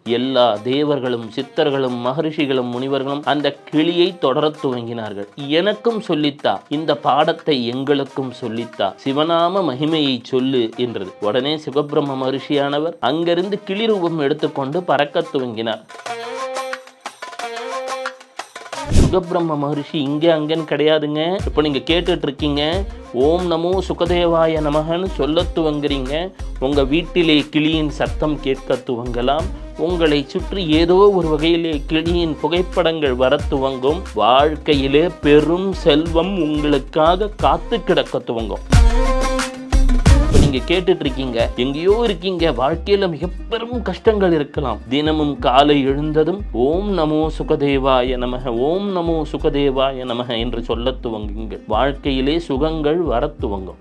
எல்லா தேவர்களும் சித்தர்களும் மகரிஷிகளும் முனிவர்களும் அந்த கிளியை தொடரத் துவங்கினார்கள். எனக்கும் சொல்லித்தா, இந்த பாடத்தை எங்களுக்கும் சொல்லித்தா, சிவநாம மகிமையை சொல்லு என்றது. உடனே சிவபிரம்ம மகரிஷியானவர் அங்கிருந்து கிளி ரூபம் எடுத்துக்கொண்டு பறக்க துவங்கினார். சுகபிரம்ம மகரிஷி இங்கே அங்கன்னு கிடையாதுங்க. இப்போ நீங்க கேட்டுட்டு இருக்கீங்க, ஓம் நமோ சுகதேவாய நமகன்னு சொல்ல துவங்குறீங்க. உங்க வீட்டிலே கிளியின் சத்தம் கேட்க துவங்கலாம். உங்களை சுற்றி ஏதோ ஒரு வகையிலே கிளியின் புகைப்படங்கள் வர துவங்கும். வாழ்க்கையிலே பெரும் செல்வம் உங்களுக்காக காத்து கிடக்க துவங்கும். நீங்க கேட்டுட்டு இருக்கீங்க, எங்கேயோ இருக்கீங்க, வாழ்க்கையில மிக பெரும் கஷ்டங்கள் இருக்கலாம். தினமும் காலை எழுந்ததும் ஓம் நமோ சுகதேவாய நமக, ஓம் நமோ சுகதேவாய நமக என்று சொல்ல துவங்குங்கள். வாழ்க்கையிலே சுகங்கள் வர துவங்கும்.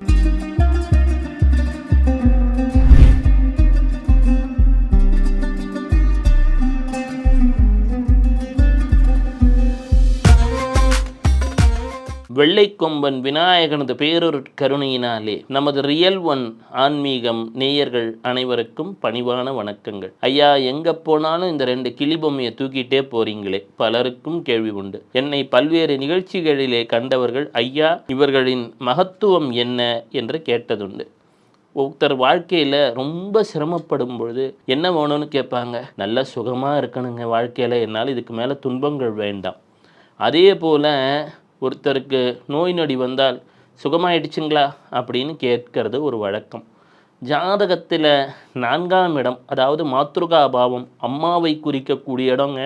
வெள்ளைக்கொம்பன் விநாயகனது பேரொரு கருணையினாலே நமது ரியல் ஒன் ஆன்மீகம் நேயர்கள் அனைவருக்கும் பணிவான வணக்கங்கள். ஐயா, எங்க போனாலும் இந்த 2 கிளி பொம்மையை தூக்கிட்டே போறீங்களே, பலருக்கும் கேள்வி உண்டு. என்னை பல்வேறு நிகழ்ச்சிகளிலே கண்டவர்கள், ஐயா இவர்களின் மகத்துவம் என்ன என்று கேட்டதுண்டு. ஒருத்தர் வாழ்க்கையில் ரொம்ப சிரமப்படும் பொழுது என்ன வேணும்னு கேட்பாங்க. நல்ல சுகமாக இருக்கணுங்க வாழ்க்கையில், என்னால் இதுக்கு மேலே துன்பங்கள் வேண்டாம். அதே போல் ஒருத்தருக்கு நோய் நொடி வந்தால் சுகமாயிடுச்சுங்களா அப்படின்னு கேட்கறது ஒரு வழக்கம். ஜாதகத்தில் 4ஆம் இடம், அதாவது மாத்ருகாபாவம், அம்மாவை குறிக்கக்கூடிய இடங்க.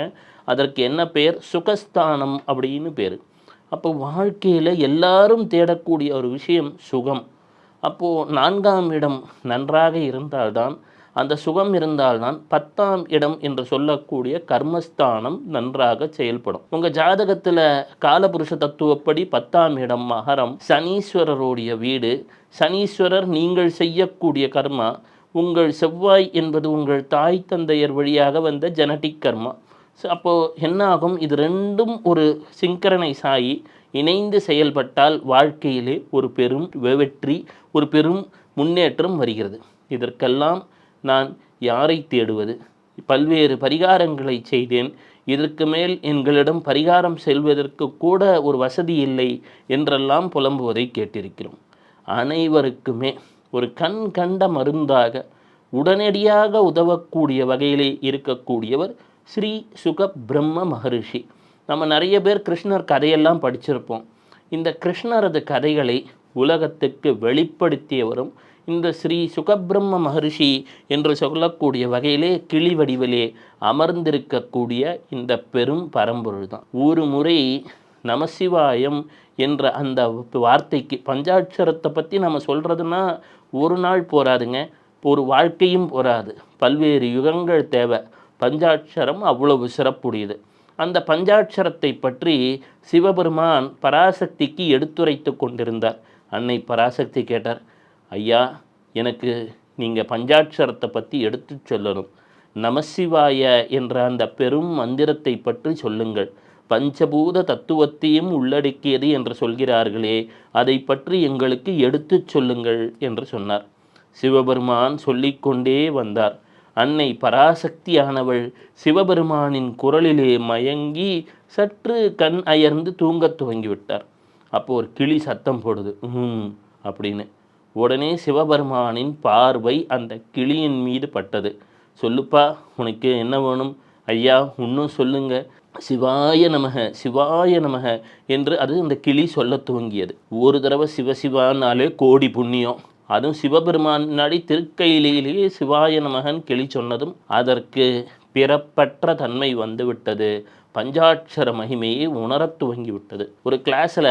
அதற்கு என்ன பெயர்? சுகஸ்தானம் அப்படின்னு பேர். அப்போ வாழ்க்கையில் எல்லாரும் தேடக்கூடிய ஒரு விஷயம் சுகம். அப்போது 4ஆம் இடம் நன்றாக இருந்தால்தான், அந்த சுகம் இருந்தால்தான் 10ஆம் இடம் என்று சொல்லக்கூடிய கர்மஸ்தானம் நன்றாக செயல்படும். உங்கள் ஜாதகத்தில் காலபுருஷ தத்துவப்படி 10ஆம் இடம் மகரம், சனீஸ்வரருடைய வீடு. சனீஸ்வரர் நீங்கள் செய்யக்கூடிய கர்மா. உங்கள் செவ்வாய் என்பது உங்கள் தாய் தந்தையர் வழியாக வந்த ஜெனட்டிக் கர்மா. அப்போது என்ன ஆகும்? இது ரெண்டும் ஒரு சிங்கரனைஸ் ஆகி இணைந்து செயல்பட்டால் வாழ்க்கையிலே ஒரு பெரும் வெற்றி, ஒரு பெரும் முன்னேற்றம் வருகிறது. இதற்கெல்லாம் நான் யாரை தேடுவது? பல்வேறு பரிகாரங்களை செய்தேன். இதற்கு மேல் எங்களிடம் பரிகாரம் செல்வதற்கு கூட ஒரு வசதி இல்லை என்றெல்லாம் புலம்புவதை கேட்டிருக்கிறோம். அனைவருக்குமே ஒரு கண் கண்ட மருந்தாக உடனடியாக உதவக்கூடிய வகையிலே இருக்கக்கூடியவர் ஸ்ரீ சுகபிரம்ம மகரிஷி. நம்ம நிறைய பேர் கிருஷ்ணர் கதையெல்லாம் படிச்சிருப்போம். இந்த கிருஷ்ணரது கதைகளை உலகத்துக்கு வெளிப்படுத்தியவரும் இந்த ஸ்ரீ சுகபிரம்ம மகரிஷி என்று சொல்லக்கூடிய வகையிலே கிளி வடிவிலே அமர்ந்திருக்கக்கூடிய இந்த பெரும் பரம்பொருள் தான். ஒரு முறை நமசிவாயம் என்ற அந்த வார்த்தைக்கு, பஞ்சாட்சரத்தை பற்றி நம்ம சொல்கிறதுனா ஒரு நாள் போராதுங்க, ஒரு வாழ்க்கையும் போராது, பல்வேறு யுகங்கள் தேவை. பஞ்சாட்சரம் அவ்வளவு சிறப்புடையது. அந்த பஞ்சாட்சரத்தை பற்றி சிவபெருமான் பராசக்திக்கு எடுத்துரைத்து கொண்டிருந்தார். அன்னை பராசக்தி கேட்டார், ஐயா எனக்கு நீங்கள் பஞ்சாட்சரத்தை பற்றி எடுத்து சொல்லணும். நமசிவாய என்ற அந்த பெரும் மந்திரத்தை பற்றி சொல்லுங்கள். பஞ்சபூத தத்துவத்தையும் உள்ளடக்கியது என்று சொல்கிறார்களே, அதை பற்றி எங்களுக்கு எடுத்து சொல்லுங்கள் என்று சொன்னார். சிவபெருமான் சொல்லிக்கொண்டே வந்தார். அன்னை பராசக்தியானவள் சிவபெருமானின் குரலிலே மயங்கி சற்று கண் அயர்ந்து தூங்கத் துவங்கிவிட்டார். அப்போது ஒரு கிளி சத்தம் போடுது அப்படின்னு. உடனே சிவபெருமானின் பார்வை அந்த கிளியின் மீது பட்டது. சொல்லுப்பா, உனக்கு என்ன வேணும்? ஐயா இன்னும் சொல்லுங்க. சிவாய நமக, சிவாய நமக என்று அது அந்த கிளி சொல்ல துவங்கியது. ஒரு தடவை சிவசிவானாலே கோடி புண்ணியம். அதுவும் சிவபெருமான் முன்னாடி திருக்கையிலேயே சிவாய நமகன் கிளி சொன்னதும் அதற்கு பிறப்பற்ற தன்மை வந்துவிட்டது. பஞ்சாட்சர மகிமையை உணரத் துவங்கி விட்டது. ஒரு கிளாஸில்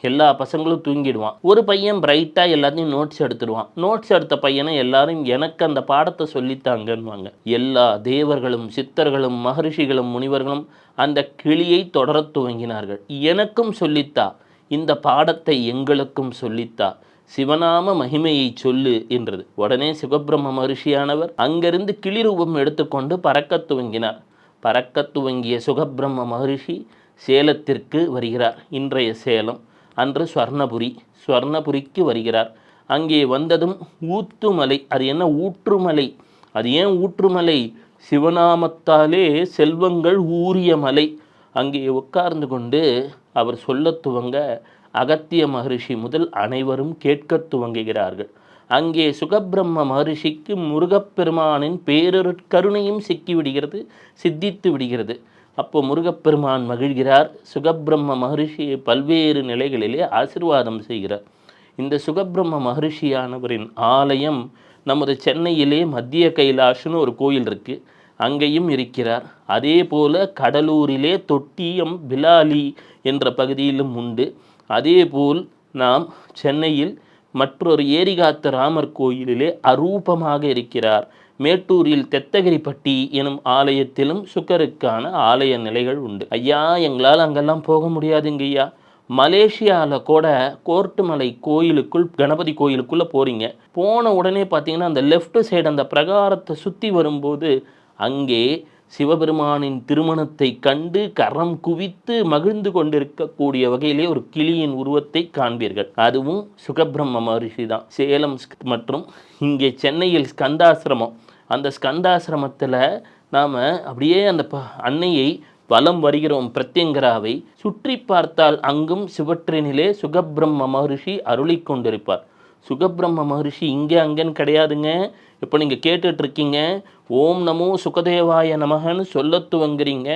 எல்லா பசங்களும் தூங்கிடுவான். ஒரு பையன் பிரைட்டாக எல்லாத்தையும் நோட்ஸ் எடுத்துடுவான். நோட்ஸ் எடுத்த பையனை எல்லாரும் எனக்கு அந்த பாடத்தை சொல்லித்தாங்கன்னுவாங்க. எல்லா தேவர்களும் சித்தர்களும் மகரிஷிகளும் முனிவர்களும் அந்த கிளியை தொடரத் துவங்கினார்கள். எனக்கும் சொல்லித்தா, இந்த பாடத்தை எங்களுக்கும் சொல்லித்தா, சிவநாம மகிமையை சொல்லு என்றது. உடனே சிவபிரம்ம மகரிஷியானவர் அங்கிருந்து கிளி ரூபம் எடுத்துக்கொண்டு பறக்க துவங்கினார். பறக்க துவங்கிய சுகபிரம்ம மகரிஷி சேலத்திற்கு வருகிறார். இன்றைய சேலம், அன்று ஸ்வர்ணபுரி. ஸ்வர்ணபுரிக்கு வருகிறார். அங்கே வந்ததும் ஊத்துமலை, அது என்ன ஊற்றுமலை, அது ஏன் ஊற்றுமலை? சிவநாமத்தாலே செல்வங்கள் ஊறிய மலை. அங்கே உட்கார்ந்து கொண்டு அவர் சொல்லத் துவங்க அகத்திய மகரிஷி முதல் அனைவரும் கேட்கத் துவங்குகிறார்கள். அங்கே சுகபிரம்ம மகரிஷிக்கு முருகப்பெருமானின் பேரருட்கருணையும் சிக்கிவிடுகிறது, சித்தித்து விடுகிறது. அப்போ முருகப்பெருமான் மகிழ்கிறார். சுகபிரம்ம மகரிஷியை பல்வேறு நிலைகளிலே ஆசீர்வாதம் செய்கிறார். இந்த சுகபிரம்ம மகரிஷியானவரின் ஆலயம் நமது சென்னையிலே மத்திய கைலாஷ்னு ஒரு கோயில் இருக்குது, அங்கேயும் இருக்கிறார். அதே போல் கடலூரிலே தொட்டியம் பிலாலி என்ற பகுதியிலும் உண்டு. அதேபோல் நாம் சென்னையில் மற்றொரு ஏரிகாத்த ராமர் கோயிலிலே அரூபமாக இருக்கிறார். மேட்டூரில் தெத்தகிரிப்பட்டி எனும் ஆலயத்திலும் சுக்கருக்கான ஆலய நிலைகள் உண்டு. ஐயா, எங்களால் அங்கெல்லாம் போக முடியாதுங்க ஐயா. மலேசியாவில் கூட கோர்ட்டுமலை கோயிலுக்குள், கணபதி கோயிலுக்குள்ளே போகிறீங்க. போன உடனே பார்த்தீங்கன்னா அந்த லெஃப்ட் சைடு அந்த பிரகாரத்தை சுற்றி வரும்போது அங்கே சிவபெருமானின் திருமணத்தை கண்டு கரம் குவித்து மகிழ்ந்து கொண்டிருக்கக்கூடிய வகையிலே ஒரு கிளியின் உருவத்தை காண்பீர்கள். அதுவும் சுகபிரம்ம மகரிஷி தான். சேலம் மற்றும் இங்கே சென்னையில் ஸ்கந்தாசிரமம். அந்த ஸ்கந்தாசிரமத்தில் நாம் அப்படியே அந்த அன்னையை வலம் வருகிறோம். பிரத்யங்கராவை சுற்றி பார்த்தால் அங்கும் சிவற்றினிலே சுகபிரம்ம மகரிஷி அருளி கொண்டிருப்பார். சுகபிரம்ம மகரிஷி இங்கே அங்கேன்னு கிடையாதுங்க. இப்போ நீங்கள் கேட்டுட்ருக்கீங்க, ஓம் நமோ சுகதேவாய நமகன்னு சொல்ல துவங்குறீங்க.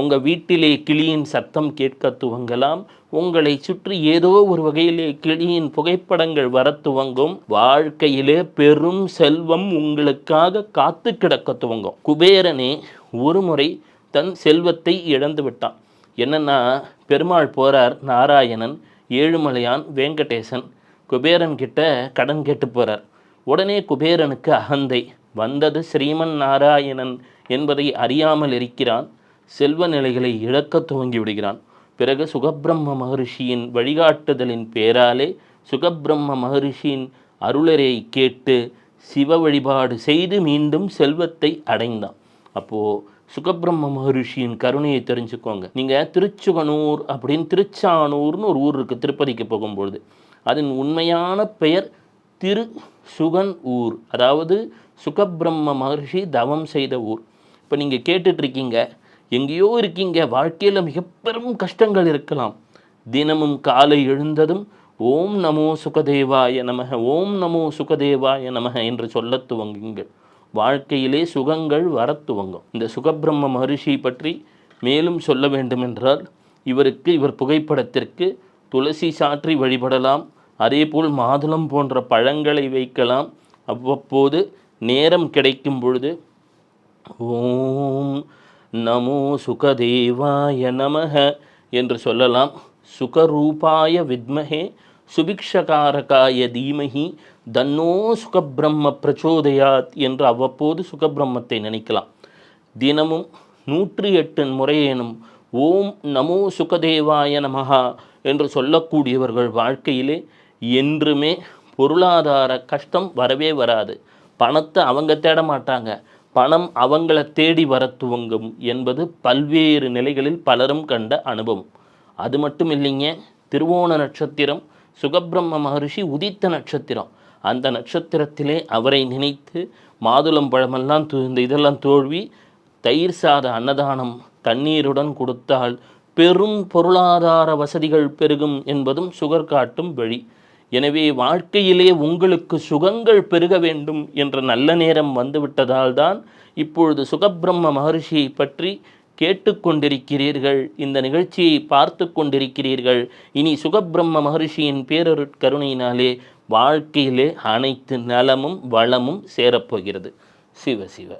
உங்கள் வீட்டிலே கிளியின் சத்தம் கேட்க துவங்கலாம். உங்களை சுற்றி ஏதோ ஒரு வகையிலே கிளியின் புகைப்படங்கள் வர துவங்கும். வாழ்க்கையிலே பெரும் செல்வம் உங்களுக்காக காத்து கிடக்க துவங்கும். குபேரனே ஒரு முறை தன் செல்வத்தை இழந்து விட்டான். என்னன்னா, பெருமாள் போகிறார், நாராயணன், ஏழுமலையான், வெங்கடேசன் குபேரன் கிட்ட கடன் கேட்டு போகிறார். உடனே குபேரனுக்கு அகந்தை வந்தது. ஸ்ரீமன் நாராயணன் என்பதை அறியாமல் இருக்கிறான். செல்வ நிலைகளை இழக்க துவங்கி விடுகிறான். பிறகு சுகபிரம்ம மகரிஷியின் வழிகாட்டுதலின் பேராலே சுகபிரம்ம மகரிஷியின் அருளரை கேட்டு சிவ வழிபாடு செய்து மீண்டும் செல்வத்தை அடைந்தான். அப்போது சுகபிரம்ம மகரிஷியின் கருணையை தெரிஞ்சுக்கோங்க. நீங்கள் திருச்சுகனூர் அப்படின்னு திருச்சானூர்னு ஒரு ஊர் இருக்குது திருப்பதிக்கு போகும்பொழுது. அதன் உண்மையான பெயர் திரு சுகன் ஊர், அதாவது சுகபிரம்ம மகரிஷி தவம் செய்த ஊர். இப்போ நீங்கள் கேட்டுட்ருக்கீங்க, எங்கேயோ இருக்கீங்க, வாழ்க்கையில் மிக பெரும் கஷ்டங்கள் இருக்கலாம். தினமும் காலை எழுந்ததும் ஓம் நமோ சுகதேவாய நமக, ஓம் நமோ சுகதேவாய நமக என்று சொல்ல துவங்குங்கள். வாழ்க்கையிலே சுகங்கள் வர துவங்கும். இந்த சுகபிரம்ம மகரிஷி பற்றி மேலும் சொல்ல வேண்டுமென்றால் இவர் புகைப்படத்திற்கு துளசி சாற்றி வழிபடலாம். அதேபோல் மாதுளம் போன்ற பழங்களை வைக்கலாம். அவ்வப்போது நேரம் கிடைக்கும் பொழுது ஓம் நமோ சுகதேவாய நமக என்று சொல்லலாம். சுகரூபாய வித்மஹே சுபிக்ஷகாரகாய தீமஹி தன்னோ சுகபிரம்ம பிரச்சோதயாத் என்று அவ்வப்போது சுகபிரம்மத்தை நினைக்கலாம். தினமும் 108 முறையேனும் ஓம் நமோ சுகதேவாய நமஹா என்று சொல்லக்கூடியவர்கள் வாழ்க்கையிலே என்றுமே பொருளாதார கஷ்டம் வரவே வராது. பணத்தை அவங்க தேட மாட்டாங்க, பணம் அவங்கள தேடி வர துவங்கும் என்பது பல்வேறு நிலைகளில் பலரும் கண்ட அனுபவம். அது மட்டும் இல்லைங்க, திருவோண நட்சத்திரம் சுகபிரம்ம மகரிஷி உதித்த நட்சத்திரம். அந்த நட்சத்திரத்திலே அவரை நினைத்து மாதுளம் பழமெல்லாம் இந்த இதெல்லாம் தோல்வி தயிர் சாத அன்னதானம் தண்ணீருடன் கொடுத்தால் பெரும் பொருளாதார வசதிகள் பெருகும் என்பதும் சுகர் காட்டும் வழி. எனவே வாழ்க்கையிலே உங்களுக்கு சுகங்கள் பெருக வேண்டும் என்ற நல்ல நேரம் வந்துவிட்டதால் தான் இப்பொழுது சுகபிரம்ம மகரிஷியை பற்றி கேட்டுக்கொண்டிருக்கிறீர்கள், இந்த நிகழ்ச்சியை பார்த்து கொண்டிருக்கிறீர்கள். இனி சுகபிரம்ம மகரிஷியின் பேரருட்கருணையினாலே வாழ்க்கையிலே அனைத்து நலமும் வளமும் சேரப்போகிறது. சிவ சிவ.